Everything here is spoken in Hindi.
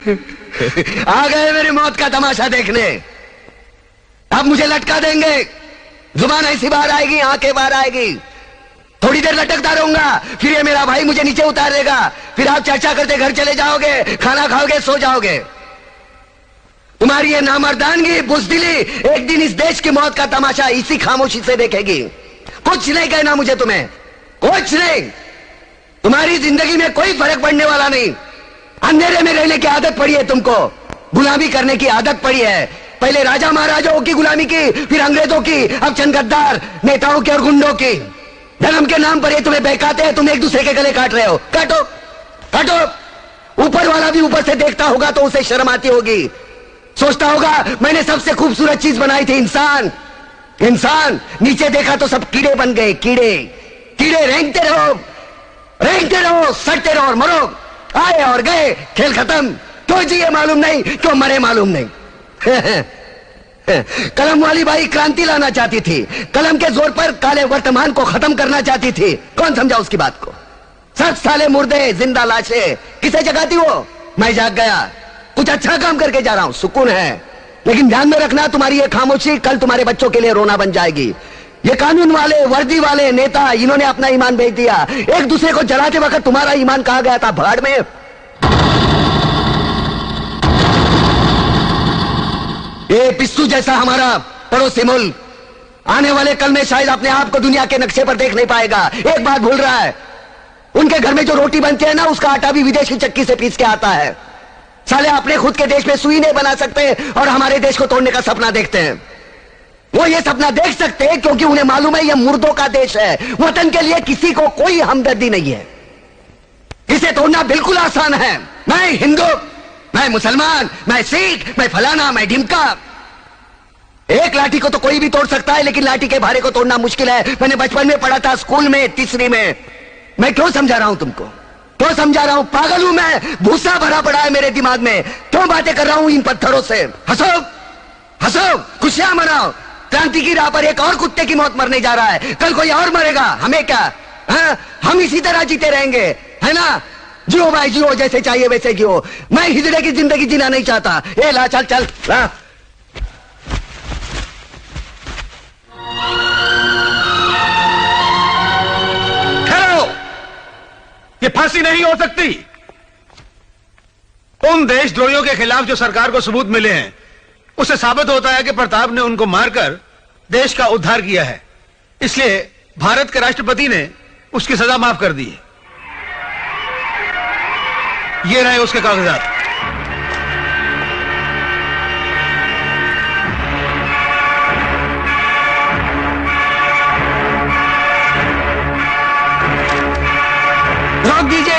आ गए मेरी मौत का तमाशा देखने। अब मुझे लटका देंगे, जुबान ऐसी बाहर आएगी, आंखें बाहर आएगी, थोड़ी देर लटकता रहूंगा, फिर ये मेरा भाई मुझे नीचे उतार देगा, फिर आप चर्चा करते घर चले जाओगे, खाना खाओगे, सो जाओगे। तुम्हारी ये नामर्दानगी, बुज़दिली एक दिन इस देश की मौत का तमाशा इसी खामोशी से देखेगी। कुछ नहीं कहना मुझे, तुम्हें कुछ नहीं। तुम्हारी जिंदगी में कोई फर्क पड़ने वाला नहीं। अंधेरे में रहने की आदत पड़ी है तुमको, गुलामी करने की आदत पड़ी है। पहले राजा महाराजाओं की गुलामी की, फिर अंग्रेजों की, अब चंद गद्दार नेताओं की और गुंडों की। धर्म के नाम पर ये तुम्हें बहकाते हैं, तुम एक दूसरे के गले काट रहे हो। काटो काटो। ऊपर वाला भी ऊपर से देखता होगा तो उसे शर्म आती होगी, सोचता होगा मैंने सबसे खूबसूरत चीज बनाई थी, इंसान। इंसान नीचे देखा तो सब कीड़े बन गए, कीड़े कीड़े। रेंगते रहो, सड़ते रहो और मरो। आए और गए, खेल खत्म। क्यों जिए मालूम नहीं, क्यों मरे मालूम नहीं। कलम वाली बाई क्रांति लाना चाहती थी, कलम के जोर पर काले वर्तमान को खत्म करना चाहती थी। कौन समझा उसकी बात को? सब साले मुर्दे, जिंदा लाशें। किसे जगाती वो? मैं जाग गया, कुछ अच्छा काम करके जा रहा हूं, सुकून है। लेकिन ध्यान में रखना, तुम्हारी ये खामोशी कल तुम्हारे बच्चों के लिए रोना बन जाएगी। ये कानून वाले, वर्दी वाले नेता, इन्होंने अपना ईमान बेच दिया। एक दूसरे को जलाते वक्त तुम्हारा ईमान कहां गया था? भाड़ में। ये पिस्सू जैसा हमारा पड़ोसी मुल्क आने वाले कल में शायद अपने आप को दुनिया के नक्शे पर देख नहीं पाएगा। एक बात भूल रहा है, उनके घर में जो रोटी बनती है ना, उसका आटा भी विदेशी चक्की से पीस के आता है। साले अपने खुद के देश में सुई नहीं बना सकते और हमारे देश को तोड़ने का सपना देखते हैं। वो ये सपना देख सकते हैं क्योंकि उन्हें मालूम है ये मुर्दों का देश है। वतन के लिए किसी को कोई हमदर्दी नहीं है। इसे तोड़ना बिल्कुल आसान है। मैं हिंदू, मैं मुसलमान, मैं सिख, मैं फलाना, मैं ढिमका। एक लाठी को तो कोई भी तोड़ सकता है, लेकिन लाठी के भारे को तोड़ना मुश्किल है। मैंने बचपन में पढ़ा था, स्कूल में, तीसरी में। मैं क्यों समझा रहा हूं तुमको? क्यों समझा रहा हूं? पागल हूं मैं? भूसा भरा पड़ा है मेरे दिमाग में। क्यों बातें कर रहा हूं इन पत्थरों से? हंसो हंसो, खुशियां मनाओ। क्रांति की राह पर एक और कुत्ते की मौत मरने जा रहा है, कल कोई और मरेगा। हमें क्या? हाँ? हम इसी तरह जीते रहेंगे, है ना? जियो भाई जियो, जैसे चाहिए वैसे जियो। मैं हिजड़े की जिंदगी जीना नहीं चाहता। ए ला, चल चल ला। ठहरो, ये फांसी नहीं हो सकती। उन देशद्रोहियों के खिलाफ जो सरकार को सबूत मिले हैं, उससे साबित होता है कि प्रताप ने उनको मारकर देश का उद्धार किया है। इसलिए भारत के राष्ट्रपति ने उसकी सजा माफ कर दी है। ये रहे उसके कागजात। रोक दीजिए